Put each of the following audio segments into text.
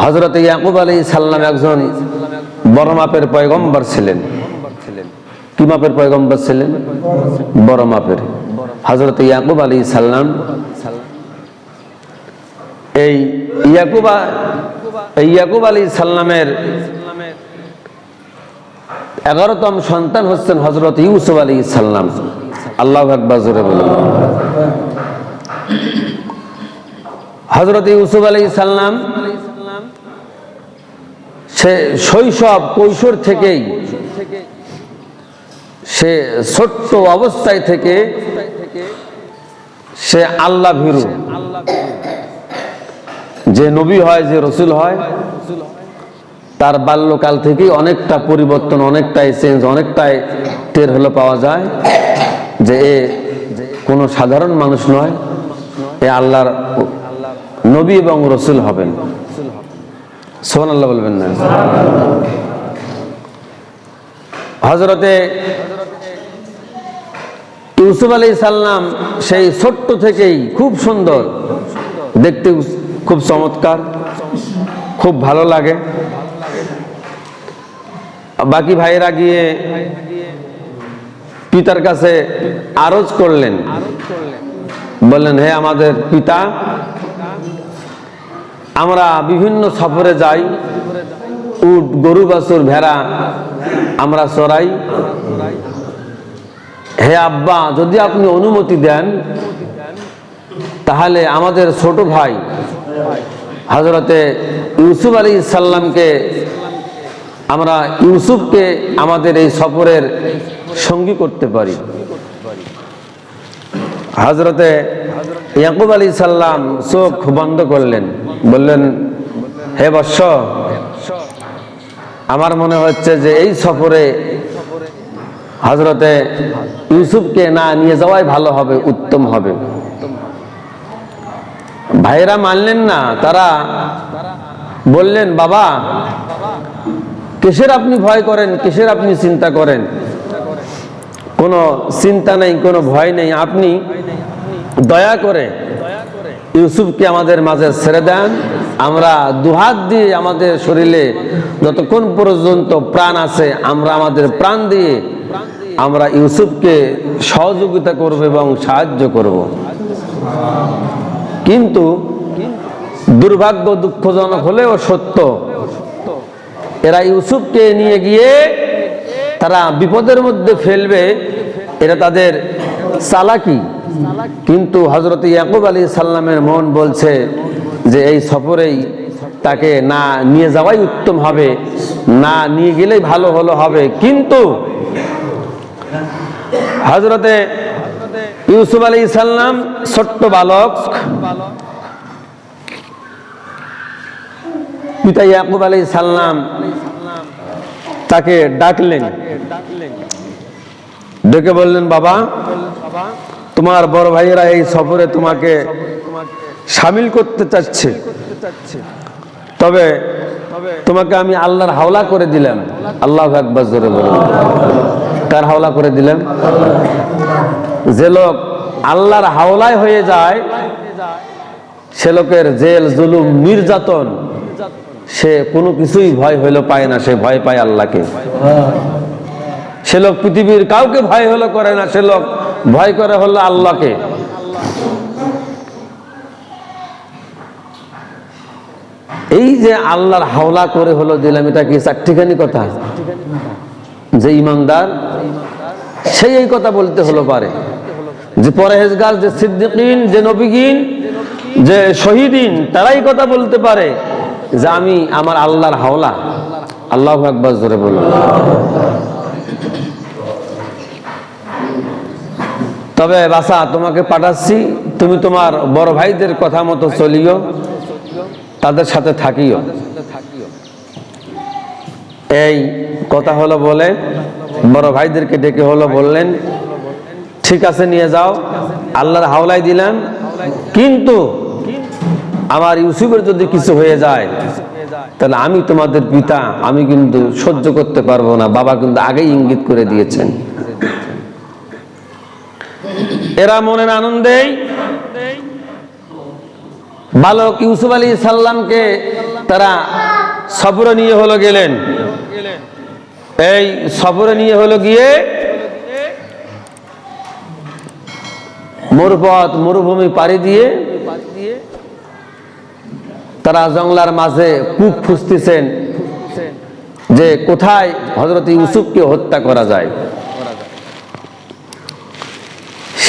হযরত ইয়াকুব আলাইহিস সালাম একজন বড় মাপের পয়গম্বর ছিলেন। কি মাপের পয়গম্বর ছিলেন? বড় মাপের। হযরত ইয়াকুব আলাইহিস সালাম এই ইয়াকুব আলাইহিস সালামের 11তম সন্তান হচ্ছেন হযরত ইউসুফ আলাইহিস সালাম। আল্লাহু আকবার, জোরে বলুন। হযরত ইউসুফ আলাইহিস সালাম সে শৈশব কৈশোর থেকেই, সে ছোট্ট অবস্থায় থেকে সে আল্লাহ ভীরু। যে নবী হয়, যে রসুল হয়, তার বাল্যকাল থেকেই অনেকটা পরিবর্তন, অনেকটাই চেঞ্জ, অনেকটাই টের হলে পাওয়া যায় যে এ কোনো সাধারণ মানুষ নয়, এ আল্লাহর নবী এবং রসুল হবেন। সুবহানাল্লাহ বলবেন না? হযরতে ইউসুফ আলাইহিস সালাম সেই ছোট্ট থেকেই খুব সুন্দর, দেখতে খুব চমৎকার, খুব ভালো লাগে। বাকি ভাইরা গিয়ে পিতার কাছে আরজ করলেন, বললেন, হে আমাদের পিতা, আমরা বিভিন্ন সফরে যাই, উট, গরু, বাছুর, ভেড়া আমরা চড়াই। হে আব্বা, যদি আপনি অনুমতি দেন তাহলে আমাদের ছোট ভাই হযরতে ইউসুফ আলাইহিস সালামকে, আমরা ইউসুফকে আমাদের এই সফরের সঙ্গী করতে পারি। হযরতে ইয়াকুব আলাইহিস সালাম চোখ বন্ধ করলেন, বললেন, হে বৎস, আমার মনে হচ্ছে যে এই সফরে হযরতে ইউসুফকে না নিয়ে যাওয়াই ভালো হবে, উত্তম হবে। ভাইরা মানলেন না, তারা বললেন, বাবা, কিসের আপনি ভয় করেন, কিসের আপনি চিন্তা করেন? কোনো চিন্তা নেই, কোনো ভয় নেই, আপনি দয়া করে ইউসুফকে আমাদের মাঝে ছেড়ে দেন। আমরা দুহাত দিয়ে আমাদের শরীরে যতক্ষণ পর্যন্ত প্রাণ আছে, আমরা আমাদের প্রাণ দিয়ে আমরা ইউসুফকে সহযোগিতা করব এবং সাহায্য করব। কিন্তু দুর্ভাগ্য, দুঃখজনক হলেও সত্য, এরা ইউসুফকে নিয়ে গিয়ে তারা বিপদের মধ্যে ফেলবে, এটা তাদের চালাকি। কিন্তু হযরত ইয়াকুব আলাইহিস সালামের মন বলছে যে এই সফরেই তাকে না নিয়ে যাওয়াই উত্তম হবে, না নিয়ে গেলেই ভালো হবে। কিন্তু হযরতে ইউসুফ আলাইহিস সালাম ছোট্ট বালক, পিতা ইয়াকুব আলাইহিস সালাম তাকে ডাকলেন, ডেকে বললেন, বাবা, তোমার বড় ভাইয়েরা এই সফরে তোমাকে শামিল করতে চাচ্ছে, তবে তোমাকে আমি আল্লাহর হাওলা করে দিলাম। আল্লাহু আকবার, জোরে বলুন। কার হাওলা করে দিলেন? যে লোক আল্লাহর হাওলায় হয়ে যায়, সে লোকের জেল, জুলুম, নির্যাতন, সে কোনো কিছুই ভয় হইলো পায় না, সে ভয় পায় আল্লাহকে। সে লোক পৃথিবীর কাউকে ভয় হলো করে না, সে লোক ভয় করে হলো আল্লাহকে। এই যে আল্লাহর হাওলা করে হলো দিলাম, এটা কি চারটিখানি কথা? যে ইমানদার সেই এই কথা বলতে হলো পারে, যে পরহেজগার, যে সিদ্দিকিন, যে নবীগিন, যে শহীদিন, তারাই কথা বলতে পারে যে আমি আমার আল্লাহর হাওলা। আল্লাহু আকবার, জোরে বলুন। তবে বাসা, তোমাকে পাঠাচ্ছি, তুমি তোমার বড় ভাইদের কথা মতো চলিও, তাদের সাথে থাকিও। এই কথা হলো বলে বড় ভাইদেরকে ডেকে হলো বললেন, ঠিক আছে, নিয়ে যাও, আল্লাহর হাওলায় দিলাম, কিন্তু আমার ইউসুফের যদি কিছু হয়ে যায় তাহলে আমি তোমাদের পিতা, আমি কিন্তু সহ্য করতে পারবো না। বাবা কিন্তু আগেই ইঙ্গিত করে দিয়েছেন। এরা মনের আনন্দেই বালক ইউসুফ আলাইহিস সালামকে তারা সফরে নিয়ে হলো গেলেন। এই সফরে নিয়ে হলো গিয়ে মরুপথ মরুভূমি পাড়ি দিয়ে তারা জঙ্গলার মাঝে কূপ খুঁজতেছেন যে কোথায় হযরত ইউসুফকে হত্যা করা যায়।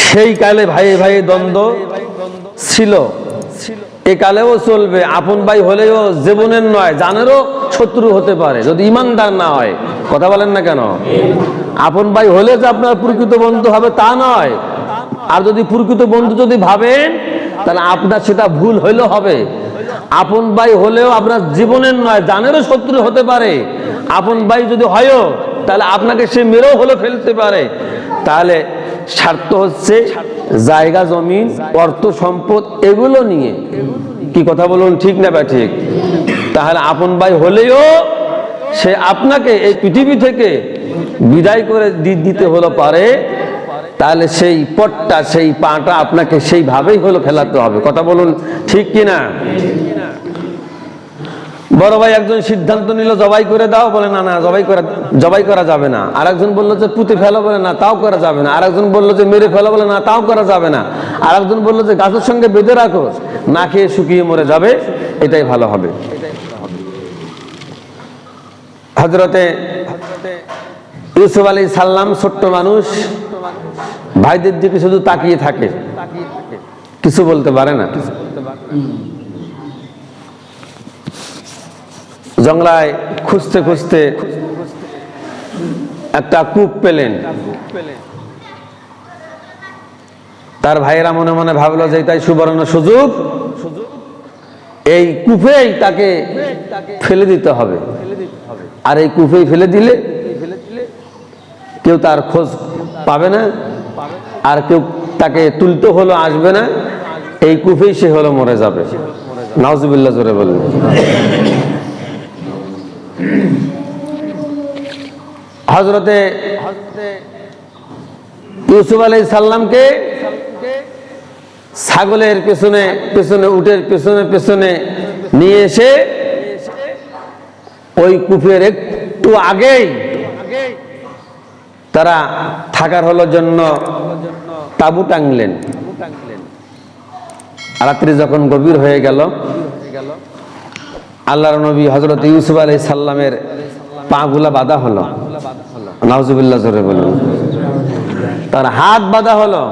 সেই কালে ভাই ভাই দ্বন্দ্ব ছিল, এ কালেও চলবে। আপন ভাই হলেও জীবনের নয়, জানেরও শত্রু হতে পারে যদি ইমানদার না হয়। কথা বলেন না কেন? আপন ভাই হলে যে আপনার প্রকৃত বন্ধু হবে তা নয়। আর যদি প্রকৃত বন্ধু যদি ভাবেন তাহলে আপনার সেটা ভুল হইলেও হবে। আপন ভাই হলেও আপনার জীবনের নয়, জানেরও শত্রু হতে পারে। আপন ভাই যদি হয়ও তাহলে আপনাকে সে মেরেও হলে ফেলতে পারে। তাহলে স্বার্থ হচ্ছে জায়গা জমিন অর্থ সম্পদ এগুলো নিয়ে। কি কথা বলুন, ঠিক না বা ঠিক? তাহলে আপন ভাই হলেও সে আপনাকে এই পৃথিবী থেকে বিদায় করে দিতে হলো পারে, তাহলে সেই পথটা সেই পাটা আপনাকে সেইভাবেই হলো ফেলাতে হবে। কথা বলুন, ঠিক কিনা? বড় ভাই একজন সিদ্ধান্ত নিল জবাই করে দাও, বলে না না জবাই করা যাবে না। আরেকজন বললো যে পুঁতে ফেলো, বলে না তাও করা যাবে না। আরেকজন বললো যে মেরে ফেলো, বলে না তাও করা যাবে না। আরেকজন বললো যে গাছের সঙ্গে বেঁধে রাখো, না খেয়ে শুকিয়ে মরে যাবে, এটাই ভালো হবে। হযরতে ইউসুফ আলাইহিস সালাম ছোট্ট মানুষ, ভাইদের দিকে শুধু তাকিয়ে থাকে, কিছু বলতে পারে না। জঙ্গলায় খুঁজতে খুঁজতে একটা কূপ পেলেন। তার ভাইয়েরা মনে মনে ভাবলো যে তাই সুবর্ণ সুযোগ, এই কূপেই তাকে ফেলে দিতে হবে। আর এই কূপেই ফেলে দিলে কেউ তার খোঁজ পাবে না, আর কেউ তাকে তুলতে হলো আসবে না। এই কূপেই সে হলো মরে যাবে। নাউজুবিল্লাহ জোরে বললেন। হযরতে ইউসুফ আলাইহিস সালামকে ছাগলের পেছনে পেছনে উটের পেছনে পেছনে নিয়ে এসে ওই কূপের একটু আগেই তারা থাকার হলো জন্য তাঁবু টাঙলেন। রাত্রি যখন গভীর হয়ে গেল, আল্লাহর নবী হযরত ইউসুফ আলাইহিস সালামের পাগুলা বাঁধা হলো। নাউজুবিল্লাহ জোরে বলুন। তার হাত বাঁধা হলো।